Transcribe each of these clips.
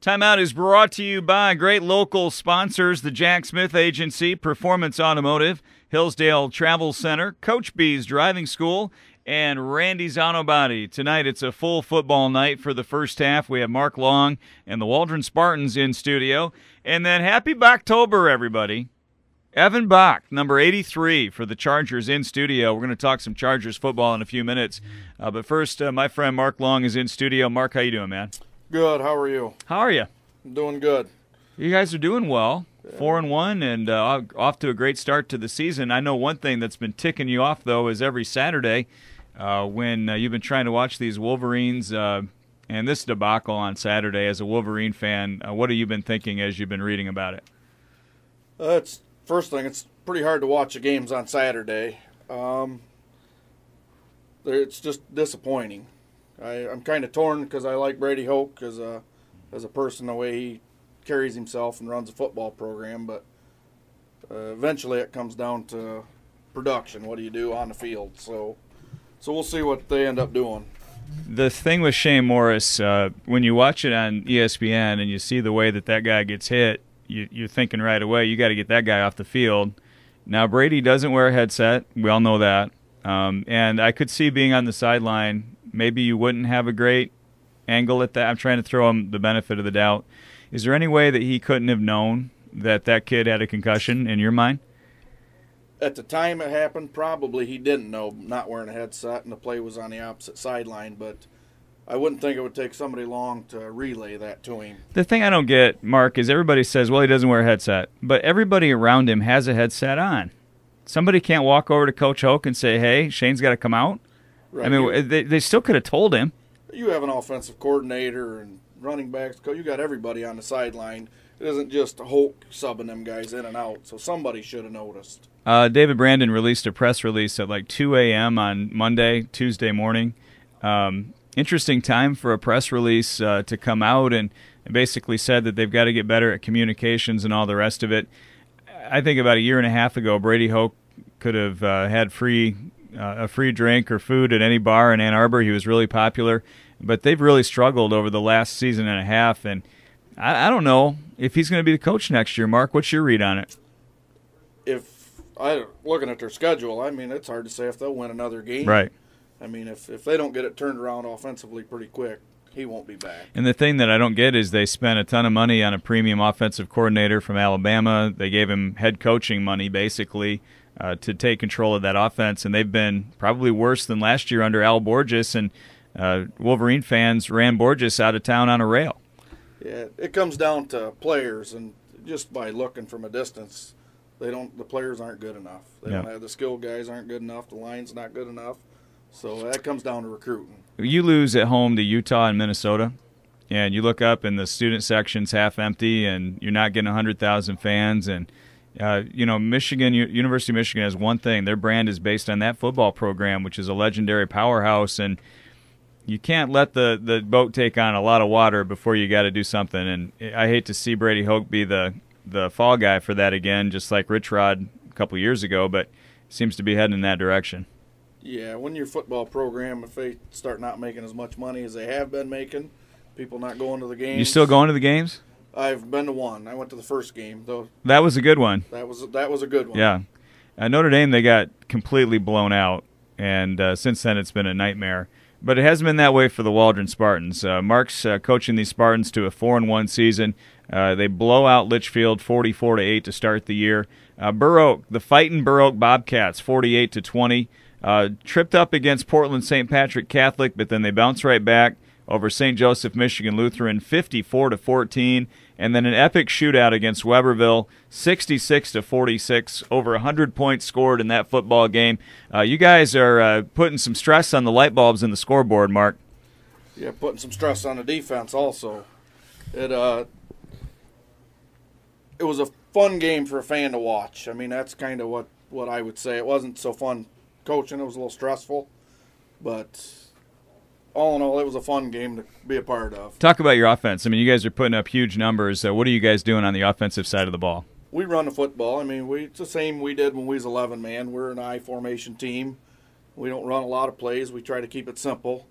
Timeout is brought to you by great local sponsors, the Jack Smith Agency, Performance Automotive, Hillsdale Travel Center, Coach B's Driving School, and Randy's Auto Body. Tonight it's a full football night for the first half. We have Mark Long and the Waldron Spartans in studio. And then happy Bachtober, everybody. Evan Bach, number 83 for the Chargers in studio. We're going to talk some Chargers football in a few minutes. But first, my friend Mark Long is in studio. Mark, how you doing, man? Good. How are you? How are you? I'm doing good. You guys are doing well. 4-1 and off to a great start to the season. I know one thing that's been ticking you off, though, is every Saturday when you've been trying to watch these Wolverines and this debacle on Saturday as a Wolverine fan. What have you been thinking as you've been reading about it? First thing, it's pretty hard to watch the games on Saturday. It's just disappointing. I'm kind of torn because I like Brady Hoke as a person, the way he carries himself and runs a football program, but eventually it comes down to production. What do you do on the field? So we'll see what they end up doing. The thing with Shane Morris, when you watch it on ESPN and you see the way that guy gets hit, you're thinking right away, you got to get that guy off the field. Now, Brady doesn't wear a headset. We all know that. And I could see being on the sideline, maybe you wouldn't have a great angle at that. I'm trying to throw him the benefit of the doubt. Is there any way that he couldn't have known that kid had a concussion in your mind? At the time it happened, probably he didn't know, not wearing a headset, and the play was on the opposite sideline, but I wouldn't think it would take somebody long to relay that to him. The thing I don't get, Mark, is everybody says, well, he doesn't wear a headset, but everybody around him has a headset on. Somebody can't walk over to Coach Hoke and say, hey, Shane's got to come out? Right. I mean, they still could have told him. You have an offensive coordinator and running backs. You got everybody on the sideline. It isn't just Hoke subbing them guys in and out, so somebody should have noticed. David Brandon released a press release at like 2 a.m. on Tuesday morning. Interesting time for a press release to come out and basically said that they've got to get better at communications and all the rest of it. I think about a year and a half ago, Brady Hoke could have had a free drink or food at any bar in Ann Arbor. He was really popular. But they've really struggled over the last season and a half. And I don't know if he's going to be the coach next year. Mark, what's your read on it? Looking at their schedule, I mean, it's hard to say if they'll win another game. Right. I mean, if they don't get it turned around offensively pretty quick, he won't be back. And the thing that I don't get is they spent a ton of money on a premium offensive coordinator from Alabama. They gave him head coaching money, basically, to take control of that offense. And they've been probably worse than last year under Al Borges. And Wolverine fans ran Borges out of town on a rail. Yeah, it comes down to players, and just by looking from a distance, the players aren't good enough. They don't have the skill guys aren't good enough. The line's not good enough. So that comes down to recruiting. You lose at home to Utah and Minnesota, and you look up and the student section's half empty, and you're not getting 100,000 fans. And Michigan, University of Michigan has one thing: their brand is based on that football program, which is a legendary powerhouse. And you can't let the boat take on a lot of water before you got to do something. And I hate to see Brady Hoke be the fall guy for that again, just like Rich Rod a couple years ago, but seems to be heading in that direction. Yeah, when your football program, if they start not making as much money as they have been making, people not going to the games. You still going to the games? I've been to one. I went to the first game, though. That was a good one. That was a good one. Yeah. Notre Dame, they got completely blown out, and since then it's been a nightmare. But it hasn't been that way for the Waldron Spartans. Mark's coaching these Spartans to a 4-1 season. They blow out Litchfield 44-8 to start the year. Burr Oak, the fighting Burr Oak Bobcats, 48-20. Tripped up against Portland St. Patrick Catholic, but then they bounce right back over St. Joseph Michigan Lutheran 54-14, and then an epic shootout against Weberville 66-46, over 100 points scored in that football game. You guys are putting some stress on the light bulbs in the scoreboard, Mark. Yeah, putting some stress on the defense also. It was a fun game for a fan to watch. I mean, that's kind of what I would say. It wasn't so fun coaching. It was a little stressful, but all in all, it was a fun game to be a part of. Talk about your offense. I mean, you guys are putting up huge numbers. What are you guys doing on the offensive side of the ball? We run the football. I mean, it's the same we did when we was 11 man. We're an I formation team. We don't run a lot of plays. We try to keep it simple.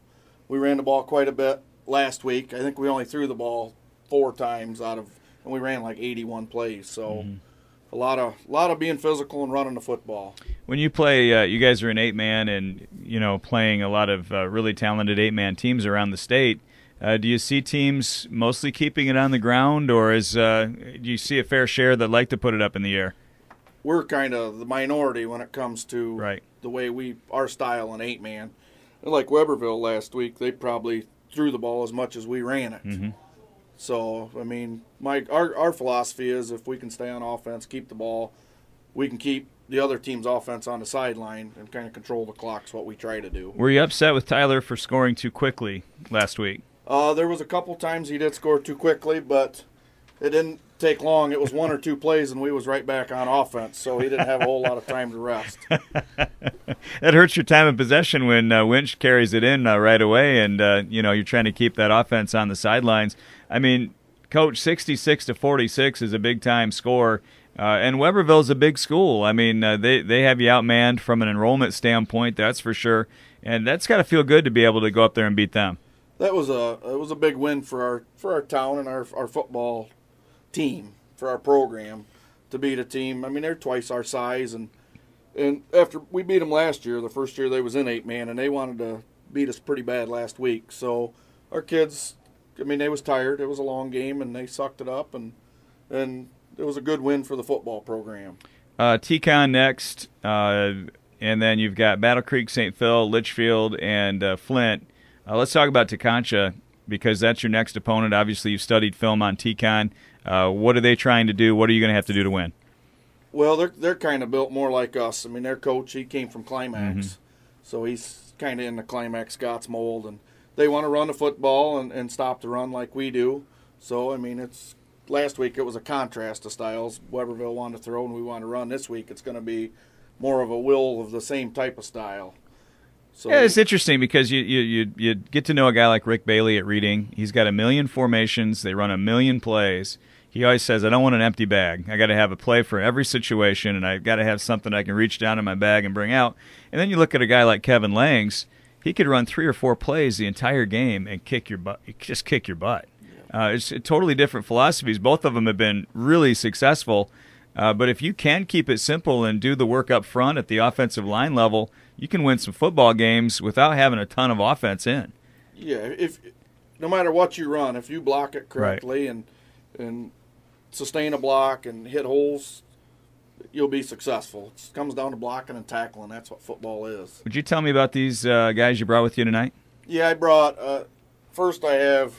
We ran the ball quite a bit last week. I think we only threw the ball 4 times and we ran like 81 plays. So a lot of being physical and running the football. When you play, you guys are an 8-man and, playing a lot of really talented 8-man teams around the state. Do you see teams mostly keeping it on the ground, or do you see a fair share that like to put it up in the air? We're kind of the minority when it comes to right. the way our style in 8-man. Like Weberville last week, they probably threw the ball as much as we ran it. Mm-hmm. So, I mean, our philosophy is if we can stay on offense, keep the ball, we can keep the other team's offense on the sideline and kind of control the clock is what we try to do. Were you upset with Tyler for scoring too quickly last week? There was a couple times he did score too quickly, but it didn't take long. It was 1 or 2 plays, and we was right back on offense, so he didn't have a whole lot of time to rest. That hurts your time of possession when Winch carries it in right away, and you're trying to keep that offense on the sidelines. I mean, Coach, 66-46 is a big-time score, and Weberville's a big school. I mean, they have you outmanned from an enrollment standpoint, that's for sure, and that's got to feel good to be able to go up there and beat them. It was a big win for our town and our football team, for our program, to beat a team. I mean, they're twice our size, and after we beat them last year, the first year they was in 8-man, and they wanted to beat us pretty bad last week. So our kids, I mean, they was tired. It was a long game, and they sucked it up, and it was a good win for the football program. T-Con next, and then you've got Battle Creek, St. Phil, Litchfield, and Flint. Let's talk about Teconcha, because that's your next opponent. Obviously, you've studied film on T-Con. What are they trying to do? What are you going to have to do to win? Well, they're kind of built more like us. I mean, their coach, he came from Climax, so he's kind of in the Climax Scots mold, and they want to run the football and stop the run like we do. So, I mean, last week it was a contrast of styles. Weberville wanted to throw and we want to run. This week it's going to be more of a will of the same type of style. So, yeah, it's interesting because you get to know a guy like Rick Bailey at Reading. He's got 1 million formations. They run 1 million plays. He always says, I don't want an empty bag. I got to have a play for every situation, and I got to have something I can reach down in my bag and bring out. And then you look at a guy like Kevin Langs. He could run 3 or 4 plays the entire game and kick your butt. Just kick your butt. It's totally different philosophies. Both of them have been really successful. But if you can keep it simple and do the work up front at the offensive line level, you can win some football games without having a ton of offense in. Yeah, no matter what you run, if you block it correctly and sustain a block and hit holes, you'll be successful. It comes down to blocking and tackling. That's what football is. Would you tell me about these guys you brought with you tonight? Yeah, I brought first I have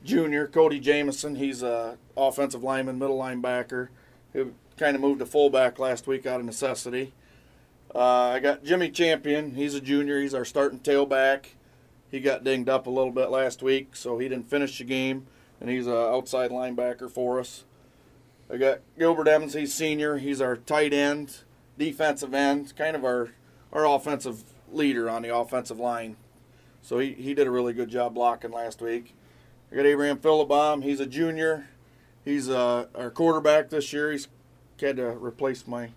junior Cody Jameson. He's a offensive lineman, middle linebacker. He kind of moved to fullback last week out of necessity. I got Jimmy Champion. He's a junior. He's our starting tailback. He got dinged up a little bit last week, so he didn't finish the game, and he's an outside linebacker for us. I got Gilbert Evans. He's senior. He's our tight end, defensive end, kind of our offensive leader on the offensive line. So he did a really good job blocking last week. I got Abraham Philibom. He's a junior. He's our quarterback this year. He's had to replace my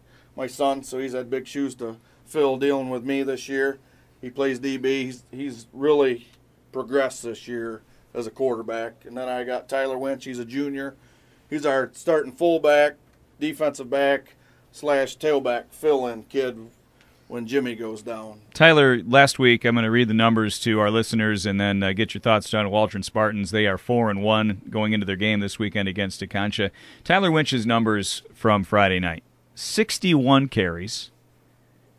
son, so he's had big shoes to fill dealing with me this year. He plays DB. He's really progressed this year as a quarterback. And then I got Tyler Winch. He's a junior. He's our starting fullback, defensive back / tailback fill-in kid when Jimmy goes down. Tyler, last week, I'm going to read the numbers to our listeners and then get your thoughts on Waldron Spartans. They are 4-1 going into their game this weekend against Teconcha. Tyler Winch's numbers from Friday night: 61 carries,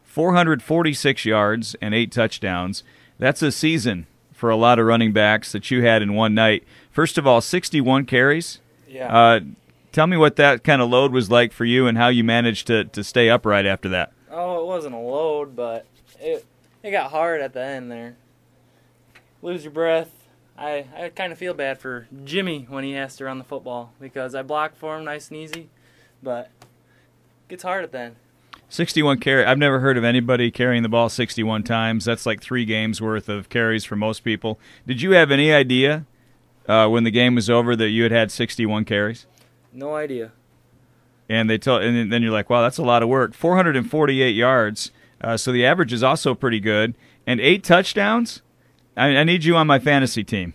446 yards, and 8 touchdowns. That's a season for a lot of running backs that you had in one night. First of all, 61 carries. Yeah. Tell me what that kind of load was like for you and how you managed to stay upright after that. Oh, it wasn't a load, but it got hard at the end there. Lose your breath. I kind of feel bad for Jimmy when he has to run the football because I block for him nice and easy, but it gets hard at the end. 61 carries. I've never heard of anybody carrying the ball 61 times. That's like 3 games worth of carries for most people. Did you have any idea when the game was over that you had 61 carries? No idea. And and then you're like, wow, that's a lot of work. 448 yards. So the average is also pretty good. And 8 touchdowns? I need you on my fantasy team.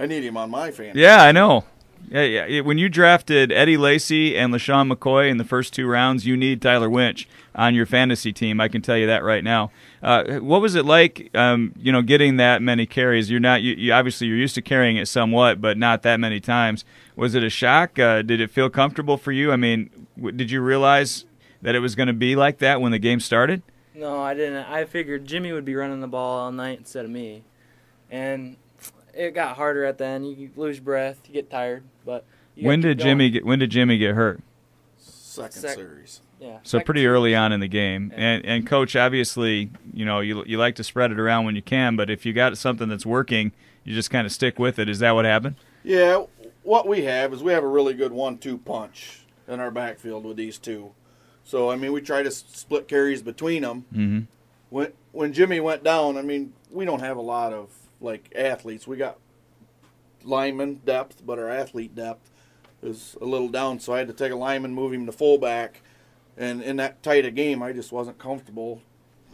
I need him on my fantasy. Yeah, I know. Yeah. When you drafted Eddie Lacy and LaShawn McCoy in the first 2 rounds, you need Tyler Winch on your fantasy team. I can tell you that right now. What was it like, getting that many carries? You obviously you're used to carrying it somewhat, but not that many times. Was it a shock? Did it feel comfortable for you? I mean, did you realize that it was going to be like that when the game started? No, I didn't. I figured Jimmy would be running the ball all night instead of me. And it got harder at the end. You lose breath, you get tired, but when did Jimmy get hurt? Second series. Yeah. So pretty early on in the game. Yeah. And coach, obviously, you like to spread it around when you can, but if you got something that's working, you just kind of stick with it. Is that what happened? Yeah, what we have is we have a really good 1-2 punch in our backfield with these two. So, I mean, we try to split carries between them. Mm-hmm. When Jimmy went down, I mean, we don't have a lot of, athletes. We got lineman depth, but our athlete depth is a little down. So I had to take a lineman, move him to fullback. And in that tight a game, I just wasn't comfortable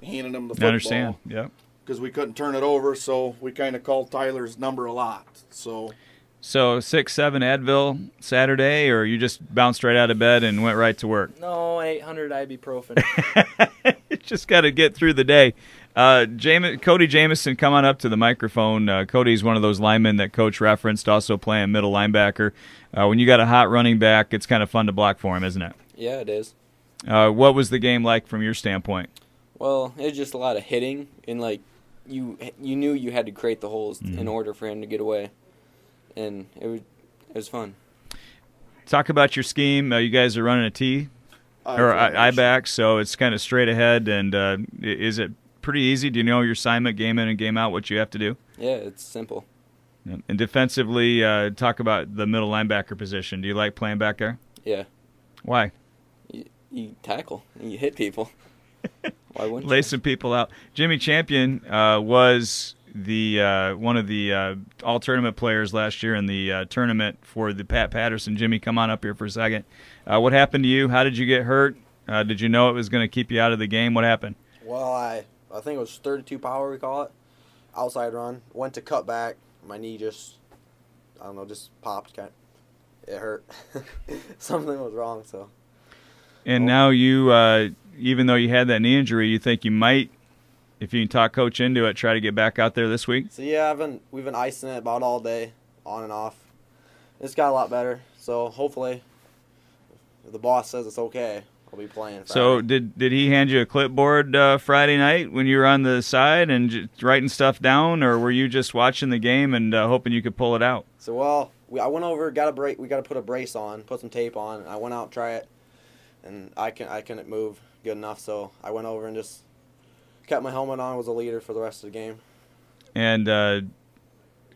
handing him the football. I understand, yeah. Because we couldn't turn it over, so we kind of called Tyler's number a lot. So 6-7 Advil Saturday, or you just bounced right out of bed and went right to work? No, 800 ibuprofen. You just got to get through the day. Cody Jamison, come on up to the microphone. Cody's one of those linemen that Coach referenced, also playing middle linebacker. When you got a hot running back, it's kind of fun to block for him, isn't it? Yeah, it is. What was the game like from your standpoint? Well, it was just a lot of hitting, and you knew you had to create the holes in order for him to get away, and it was fun. Talk about your scheme. You guys are running a T or I-back, so it's kind of straight ahead. And is it pretty easy? Do you know your assignment game in and game out, what you have to do? Yeah, it's simple. And defensively, talk about the middle linebacker position. Do you like playing back there? Yeah. Why? You tackle and you hit people. Why wouldn't Lay you? some people out. Jimmy Champion was the one of the all-tournament players last year in the tournament for the Pat Patterson. Jimmy, come on up here for a second. What happened to you? How did you get hurt? Did you know it was going to keep you out of the game? What happened? Well, I think it was 32 power, we call it. Outside run. Went to cut back. My knee just popped. It hurt. Something was wrong, so. And now you, even though you had that knee injury, you think you might, if you can talk Coach into it, try to get back out there this week? So, yeah, we've been icing it about all day, on and off. It's got a lot better, so hopefully if the boss says it's okay, I'll be playing Friday. So did he hand you a clipboard Friday night when you were on the side and writing stuff down, or were you just watching the game and hoping you could pull it out? So, well, I went over, we got to put a brace on, put some tape on, and I went out and try it. And I couldn't move good enough, so I went over and just kept my helmet on, was a leader for the rest of the game. And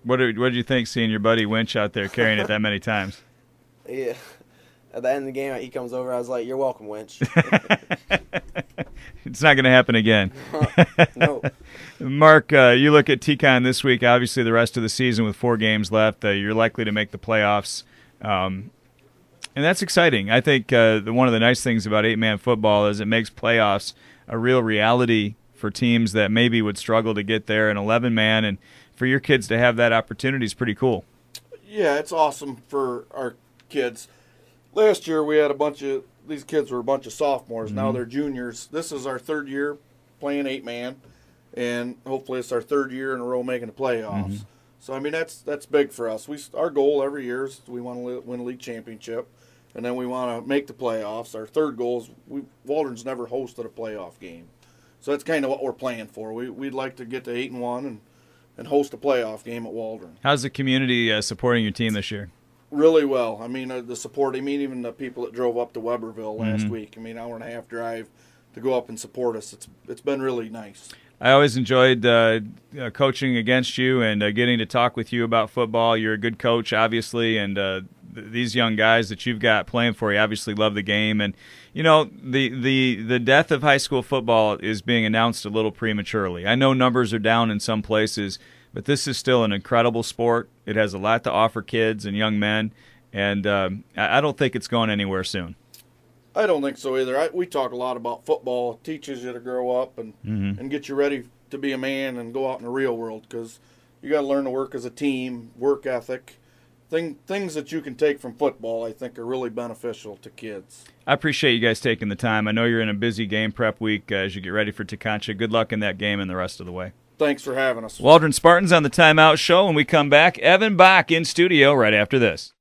what did you think seeing your buddy Winch out there carrying it that many times? Yeah. At the end of the game, he comes over, I was like, "You're welcome, Winch." It's not going to happen again. No. Mark, you look at TCON this week, obviously the rest of the season with 4 games left. You're likely to make the playoffs. And that's exciting. I think one of the nice things about 8-man football is it makes playoffs a real reality for teams that maybe would struggle to get there in 11-man. And for your kids to have that opportunity is pretty cool. Yeah, it's awesome for our kids. Last year we had these kids were a bunch of sophomores. Now they're juniors. This is our 3rd year playing 8-man, and hopefully it's our 3rd year in a row making the playoffs. So, I mean, that's big for us. Our goal every year is we want to win a league championship, and then we want to make the playoffs. Our 3rd goal is Waldron's never hosted a playoff game. So that's kind of what we're playing for. We'd like to get to 8-1 and host a playoff game at Waldron. How's the community supporting your team this year? Really well. I mean, the support, even the people that drove up to Weberville last week, hour and a half drive to go up and support us. It's been really nice. I always enjoyed coaching against you and getting to talk with you about football. You're a good coach, obviously, and these young guys that you've got playing for you obviously love the game. And, the death of high school football is being announced a little prematurely. I know numbers are down in some places, but this is still an incredible sport. It has a lot to offer kids and young men, and I don't think it's going anywhere soon. I don't think so either. We talk a lot about football. It teaches you to grow up and get you ready to be a man and go out in the real world, because You got to learn to work as a team, work ethic. Things that you can take from football, I think, are really beneficial to kids. I appreciate you guys taking the time. I know you're in a busy game prep week as you get ready for Teconcha. Good luck in that game and the rest of the way. Thanks for having us. Waldron Spartans on the Timeout Show. When we come back, Evan Bach in studio right after this.